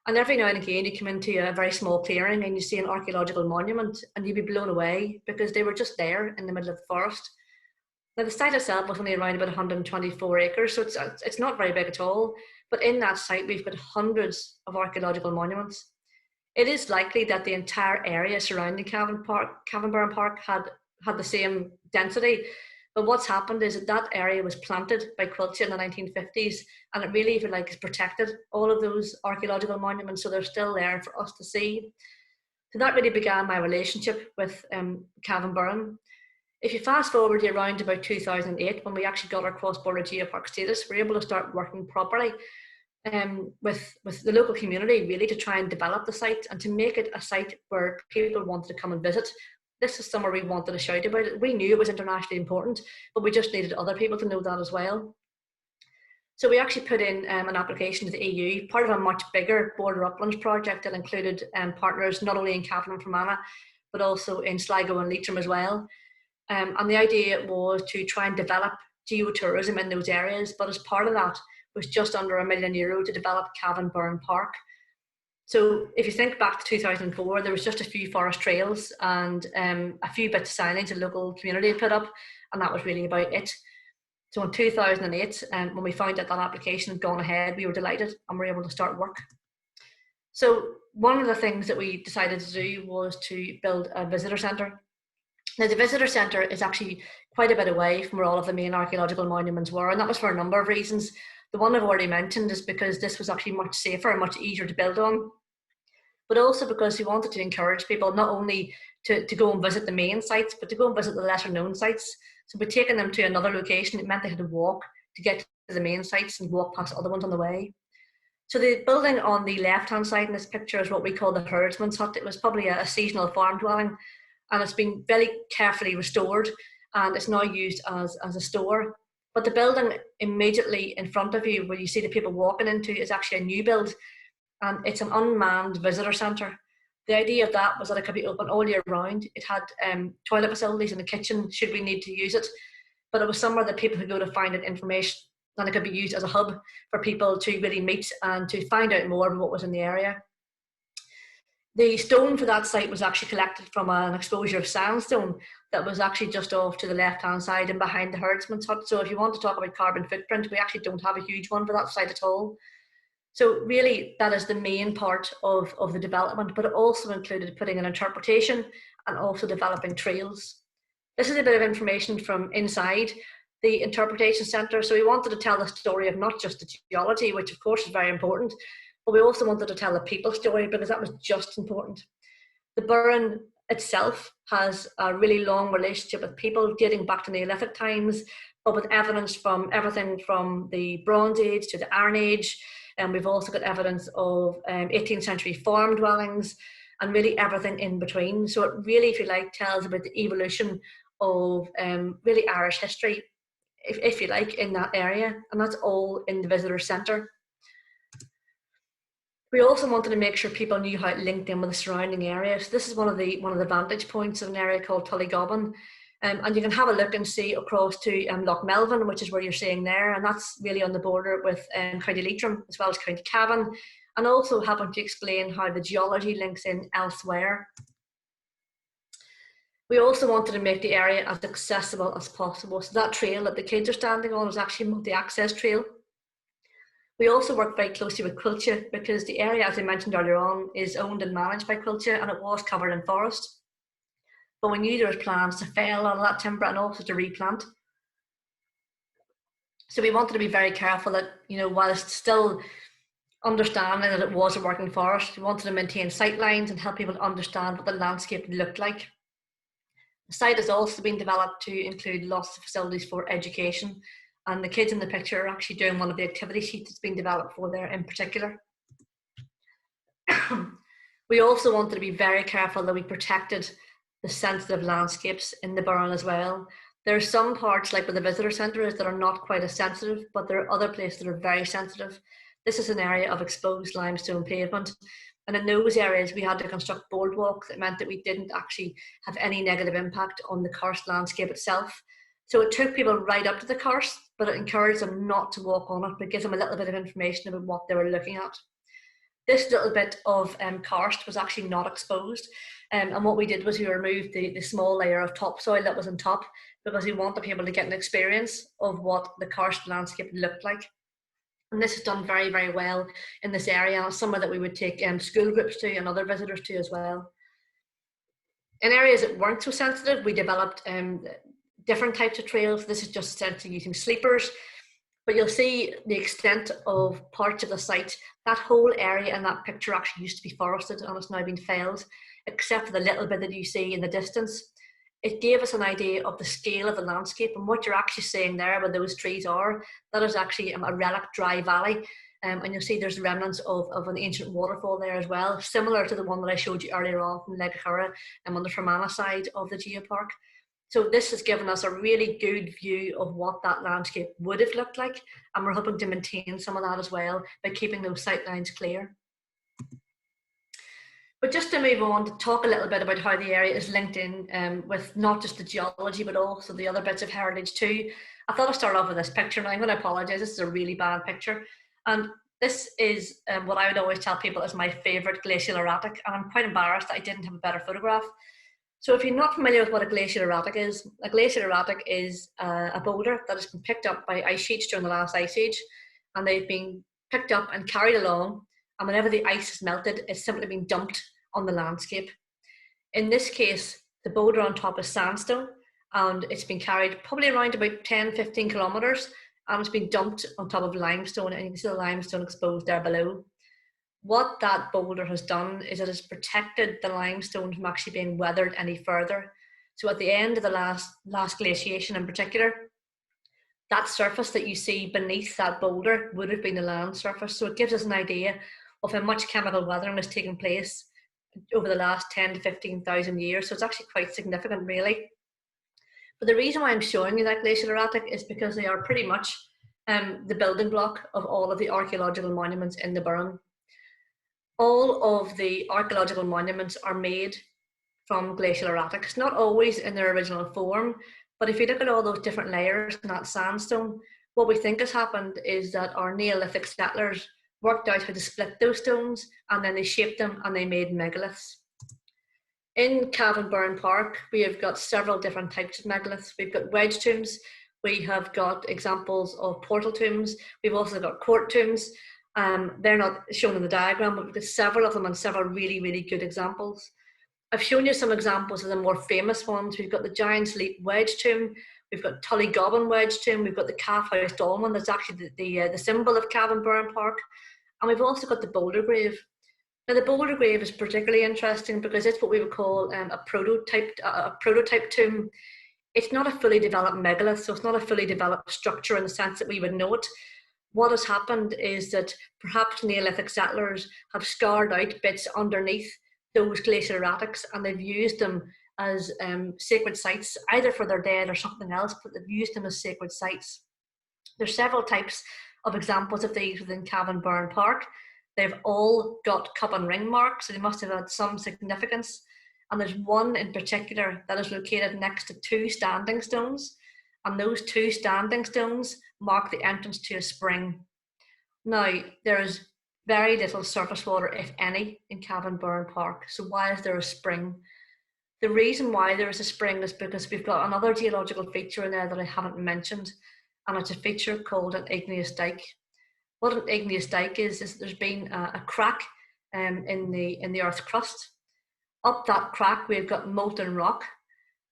And every now and again, you come into a very small clearing and you see an archaeological monument, and you'd be blown away because they were just there in the middle of the forest. Now, the site itself was only around about 124 acres, so it's not very big at all. But in that site, we've got hundreds of archaeological monuments. It is likely that the entire area surrounding Cavan Burren Park had the same density. But what's happened is that area was planted by Cuilcagh in the 1950s, and it really, if you like, has protected all of those archaeological monuments, so they're still there for us to see. So that really began my relationship with Cavan Burren. If you fast forward to around about 2008, when we actually got our cross-border geopark status, we were able to start working properly with the local community, really, to try and develop the site and to make it a site where people wanted to come and visit. This is somewhere we wanted to shout about it. We knew it was internationally important, but we just needed other people to know that as well. So we actually put in an application to the EU, part of a much bigger border uplands project that included partners not only in Cavan and Fermanagh, but also in Sligo and Leitrim as well. And the idea was to try and develop geotourism in those areas, but as part of that was just under €1 million to develop Cavan Burren Park. So if you think back to 2004, there was just a few forest trails and a few bits of signage the local community had put up, and that was really about it. So in 2008, when we found that application had gone ahead, we were delighted and we were able to start work. So one of the things that we decided to do was to build a visitor centre. Now, the visitor centre is actually quite a bit away from where all of the main archaeological monuments were, and that was for a number of reasons. The one I've already mentioned is because this was actually much safer and much easier to build on, but also because we wanted to encourage people not only to go and visit the main sites, but to go and visit the lesser known sites. So by taking them to another location, it meant they had to walk to get to the main sites and walk past other ones on the way. So the building on the left-hand side in this picture is what we call the herdsman's hut. It was probably a seasonal farm dwelling, and it's been very carefully restored, and it's now used as a store. But the building immediately in front of you, where you see the people walking into, is actually a new build, and it's an unmanned visitor centre. The idea of that was that it could be open all year round. It had toilet facilities in the kitchen should we need to use it, but it was somewhere that people could go to find out information, and it could be used as a hub for people to really meet and to find out more about what was in the area. The stone for that site was actually collected from an exposure of sandstone that was actually just off to the left-hand side and behind the herdsman's hut. So if you want to talk about carbon footprint, we actually don't have a huge one for that site at all. So really, that is the main part of the development, but it also included putting an interpretation and also developing trails. This is a bit of information from inside the interpretation centre. So we wanted to tell the story of not just the geology, which of course is very important, but we also wanted to tell the people story because that was just important. The Burren itself has a really long relationship with people dating back to Neolithic times, but with evidence from everything from the Bronze Age to the Iron Age. And we've also got evidence of 18th century farm dwellings and really everything in between. So it really, if you like, tells about the evolution of really Irish history if you like, in that area, and that's all in the visitor centre. We also wanted to make sure people knew how it linked in with the surrounding areas. This is one of the vantage points of an area called Tullygobbin. And you can have a look and see across to Loch Melvin, which is where you're seeing there, and that's really on the border with County Leitrim as well as County Cavan, and also helping to explain how the geology links in elsewhere. We also wanted to make the area as accessible as possible. So that trail that the kids are standing on is actually a multi-access trail. We also work very closely with Cuilcagh because the area, as I mentioned earlier on, is owned and managed by Cuilcagh, and it was covered in forest. But we knew there was plans to fell a lot of that timber and also to replant. So we wanted to be very careful that, whilst still understanding that it was a working forest, we wanted to maintain sight lines and help people understand what the landscape looked like. The site has also been developed to include lots of facilities for education, and the kids in the picture are actually doing one of the activity sheets that's been developed for there in particular. We also wanted to be very careful that we protected the sensitive landscapes in the Burren as well. There are some parts, like where the visitor centre is, that are not quite as sensitive, but there are other places that are very sensitive. This is an area of exposed limestone pavement, and in those areas we had to construct boardwalks. It meant that we didn't actually have any negative impact on the karst landscape itself. So it took people right up to the karst, but it encouraged them not to walk on it, but gives them a little bit of information about what they were looking at. This little bit of karst was actually not exposed, and what we did was we removed the small layer of topsoil that was on top, because we wanted people to get an experience of what the karst landscape looked like. And this is done very, very well in this area, and it's somewhere that we would take school groups to and other visitors to as well. In areas that weren't so sensitive, we developed different types of trails. This is just essentially using sleepers, but you'll see the extent of parts of the site. That whole area in that picture actually used to be forested, and it's now been felled, except for the little bit that you see in the distance. It gave us an idea of the scale of the landscape, and what you're actually seeing there where those trees are, that is actually a relic dry valley. And you'll see there's remnants of an ancient waterfall there as well, similar to the one that I showed you earlier on from Cuilcagh and on the Fermanagh side of the geopark. So this has given us a really good view of what that landscape would have looked like, and we're hoping to maintain some of that as well by keeping those sight lines clear. But just to move on to talk a little bit about how the area is linked in with not just the geology, but also the other bits of heritage too. I thought I'd start off with this picture, and I'm going to apologise, this is a really bad picture. And this is what I would always tell people is my favourite glacial erratic, and I'm quite embarrassed that I didn't have a better photograph. So if you're not familiar with what a glacial erratic is a boulder that has been picked up by ice sheets during the last ice age, and they've been picked up and carried along, and whenever the ice has melted, it's simply been dumped on the landscape. In this case, the boulder on top is sandstone, and it's been carried probably around about 10-15 kilometres, and it's been dumped on top of limestone, and you can see the limestone exposed there below. What that boulder has done is it has protected the limestone from actually being weathered any further. So at the end of the last glaciation in particular, that surface that you see beneath that boulder would have been the land surface. So it gives us an idea of how much chemical weathering has taken place over the last 10 to 15,000 years. So it's actually quite significant, really. But the reason why I'm showing you that glacial erratic is because they are pretty much the building block of all of the archaeological monuments in the Burren. All of the archaeological monuments are made from glacial erratics, not always in their original form, but if you look at all those different layers in that sandstone, what we think has happened is that our Neolithic settlers worked out how to split those stones, and then they shaped them and they made megaliths. In Cavan Burren Park, we have got several different types of megaliths. We've got wedge tombs, we have got examples of portal tombs, we've also got court tombs. They're not shown in the diagram, but we've got several of them and several really, really good examples. I've shown you some examples of the more famous ones. We've got the Giant's Leap wedge tomb, we've got Tullygobbin wedge tomb, we've got the Calf House dolmen, that's actually the symbol of Cavan Burren Park, and we've also got the boulder grave. Now the boulder grave is particularly interesting because it's what we would call a prototype tomb. It's not a fully developed megalith, so it's not a fully developed structure in the sense that we would know it. What has happened is that perhaps Neolithic settlers have scarred out bits underneath those glacial erratics, and they've used them as sacred sites, either for their dead or something else, but they've used them as sacred sites. There's several types of examples of these within Cavan Burren Park. They've all got cup and ring marks, so they must have had some significance. And there's one in particular that is located next to two standing stones, and those two standing stones mark the entrance to a spring. Now, there is very little surface water, if any, in Cavan Burren Park. So why is there a spring? The reason why there is a spring is because we've got another geological feature in there that I haven't mentioned, and it's a feature called an igneous dike. What an igneous dike is there's been a crack in the earth's crust. Up that crack, we've got molten rock,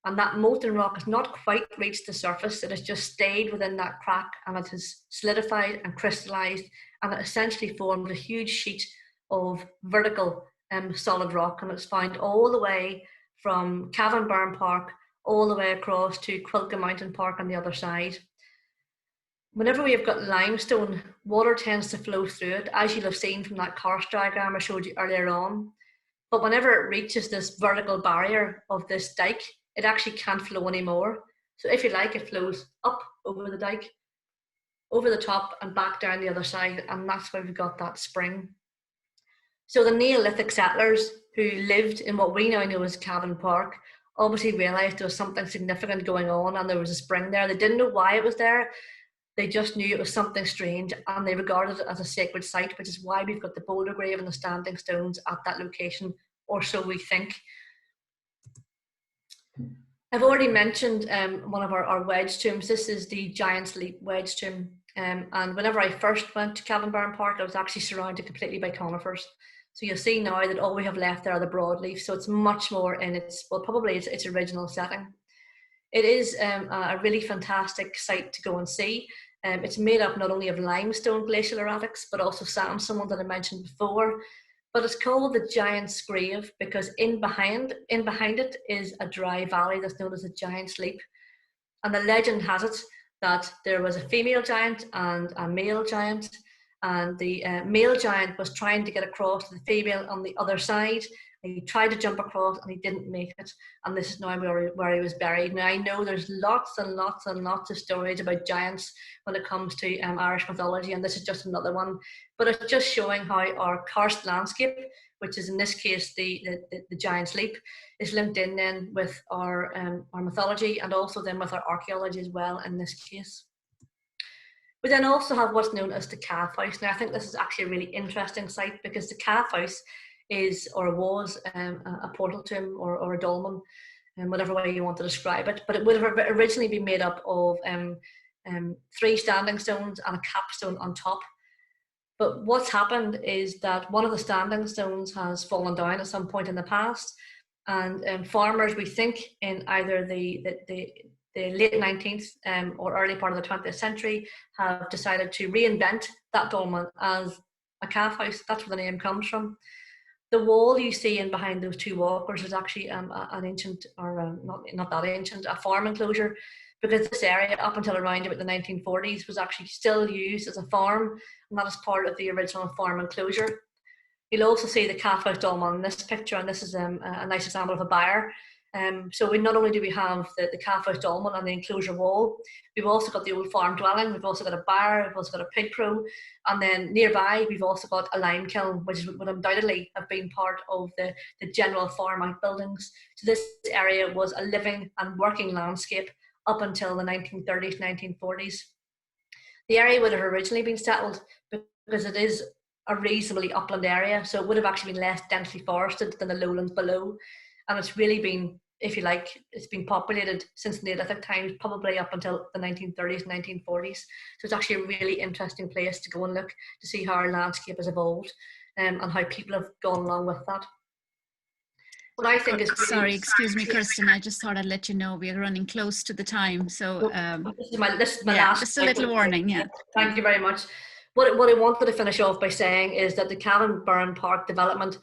and that molten rock has not quite reached the surface. It has just stayed within that crack, and it has solidified and crystallized, and it essentially formed a huge sheet of vertical solid rock, and it's found all the way from Cavan Burren Park all the way across to Cuilcagh Mountain Park on the other side. Whenever we have got limestone, water tends to flow through it, as you'll have seen from that karst diagram I showed you earlier on. But whenever it reaches this vertical barrier of this dike, it actually can't flow anymore. So if you like, it flows up over the dike, over the top and back down the other side, and that's why we've got that spring. So the Neolithic settlers who lived in what we now know as Cavan Park obviously realised there was something significant going on, and there was a spring there. They didn't know why it was there. They just knew it was something strange, and they regarded it as a sacred site, which is why we've got the boulder grave and the standing stones at that location, or so we think. I've already mentioned one of our wedge tombs. This is the Giant's Leap wedge tomb. And whenever I first went to Cavan Burren Park, I was actually surrounded completely by conifers. So you'll see now that all we have left there are the broadleaf. So it's much more in its, well, probably its original setting. It is a really fantastic site to go and see. It's made up not only of limestone glacial erratics, but also sandstone that I mentioned before. But it's called the Giant's Grave because in behind it is a dry valley that's known as the Giant's Leap. And the legend has it that there was a female giant and a male giant, and the male giant was trying to get across to the female on the other side. He tried to jump across and he didn't make it, and this is now where he was buried. Now I know there's lots and lots and lots of stories about giants when it comes to Irish mythology, and this is just another one, but it's just showing how our karst landscape, which is in this case the Giant's Leap, is linked in then with our mythology and also then with our archaeology as well in this case. We then also have what's known as the Calf House. Now I think this is actually a really interesting site because the Calf House is or was a portal tomb or a dolmen, whatever way you want to describe it, but it would have originally been made up of 3 standing stones and a capstone on top. But what's happened is that one of the standing stones has fallen down at some point in the past, and farmers, we think in either the late 19th or early part of the 20th century, have decided to reinvent that dolmen as a calf house. That's where the name comes from. The wall you see in behind those 2 walkers is actually an ancient, or not that ancient, a farm enclosure, because this area up until around about the 1940s was actually still used as a farm, and that is part of the original farm enclosure. You'll also see the calf house dolmen in this picture, and this is a nice example of a byre. So we not only do we have the calf house dolmen and the enclosure wall, we've also got the old farm dwelling, we've also got a byre, we've also got a pig crow, and then nearby we've also got a lime kiln, which would undoubtedly have been part of the general farm outbuildings. So this area was a living and working landscape up until the 1930s, 1940s. The area would have originally been settled because it is a reasonably upland area, so it would have actually been less densely forested than the lowlands below, and it's really been, if you like, it's been populated since Neolithic times, probably up until the 1930s, 1940s. So it's actually a really interesting place to go and look to see how our landscape has evolved and how people have gone along with that. What I think is really, sorry, excuse me, Kirstin. I just thought I'd let you know we are running close to the time. So this is my last. Just a little warning. Yeah. Thank you very much. What I wanted to finish off by saying is that the Cavan Burren Park development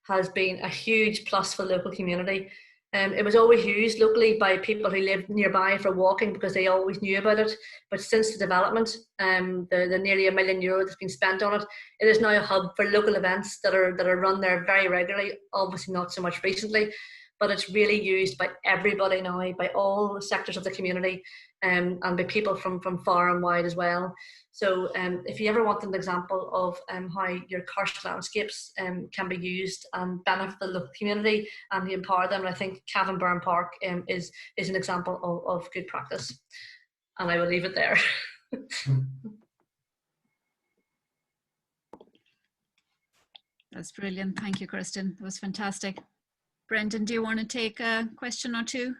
has been a huge plus for the local community. It was always used locally by people who lived nearby for walking because they always knew about it. But since the development, the nearly €1 million that's been spent on it, it is now a hub for local events that are run there very regularly. Obviously not so much recently, but it's really used by everybody now, by all sectors of the community, and by people from far and wide as well. So if you ever want an example of how your karst landscapes can be used and benefit the local community and empower them, I think Cavan Burren Park is an example of good practice. And I will leave it there. That's brilliant. Thank you, Kirstin. That was fantastic. Brendan, do you want to take a question or two?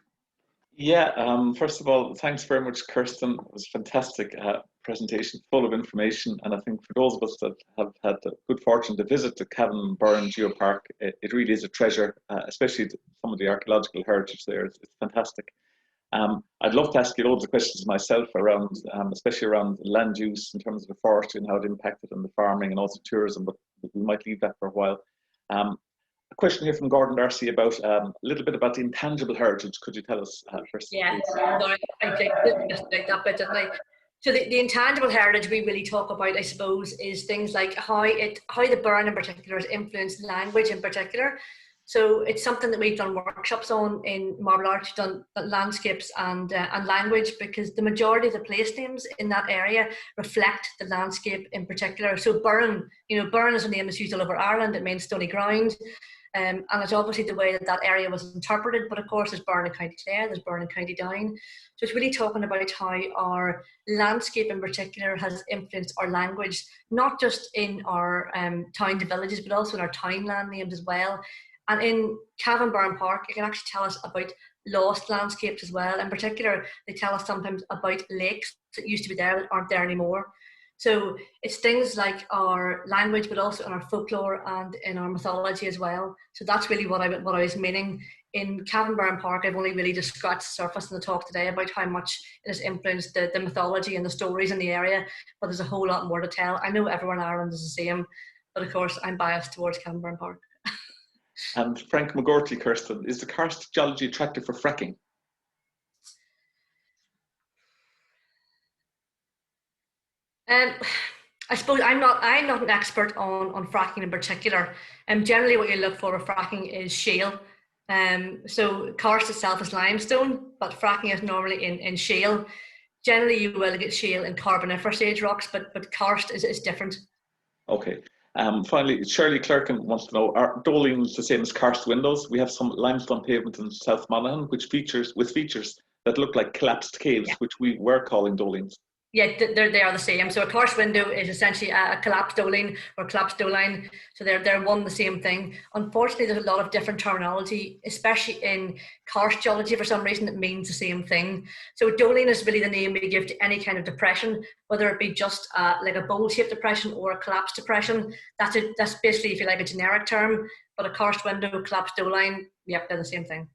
Yeah, first of all, thanks very much, Kirstin. It was a fantastic presentation, full of information. And I think for those of us that have had the good fortune to visit the Cavan and Burren Geopark, it really is a treasure, especially some of the archaeological heritage there. It's fantastic. I'd love to ask you loads of questions myself around, especially around land use in terms of the forestry and how it impacted on the farming and also tourism, but we might leave that for a while. A question here from Gordon Darcy about a little bit about the intangible heritage. Could you tell us first? Yeah, no, I did like that bit, didn't I? So the intangible heritage we really talk about, I suppose, is things like how the Burren in particular has influenced language in particular. So it's something that we've done workshops on in Marble Arch, done landscapes and language, because the majority of the place names in that area reflect the landscape in particular. So Burren, Burren is a name that's used all over Ireland. It means stony ground. And it's obviously the way that area was interpreted, but of course there's Burren in County Clare, there's Burren in County Down. So it's really talking about how our landscape in particular has influenced our language, not just in our town to villages, but also in our townland names as well. And in Cavan Burren Park, it can actually tell us about lost landscapes as well. In particular, they tell us sometimes about lakes that used to be there that aren't there anymore. So it's things like our language, but also in our folklore and in our mythology as well. So that's really what I was meaning. In Cavan Burren Park, I've only really just scratched the surface in the talk today about how much it has influenced the mythology and the stories in the area, but there's a whole lot more to tell. I know everyone in Ireland is the same, but of course I'm biased towards Cavan Burren Park. And Frank McGorty, Kirstin, is the karst geology attractive for fracking? I suppose I'm not an expert on fracking in particular. Generally what you look for with fracking is shale. So karst itself is limestone, but fracking is normally in shale. Generally you will get shale in carboniferous age rocks, but karst is different. Okay. Finally, Shirley Clerkin wants to know, are dolines the same as karst windows? We have some limestone pavement in South Monaghan, with features that look like collapsed caves, yeah, which we were calling dolines. Yeah, they are the same. So a karst window is essentially a collapsed doline or collapsed doline. So they're one and the same thing. Unfortunately, there's a lot of different terminology, especially in karst geology. For some reason, it means the same thing. So doline is really the name we give to any kind of depression, whether it be just like a bowl-shaped depression or a collapsed depression. That's basically, if you like, a generic term. But a karst window, collapsed doline, yep, they're the same thing.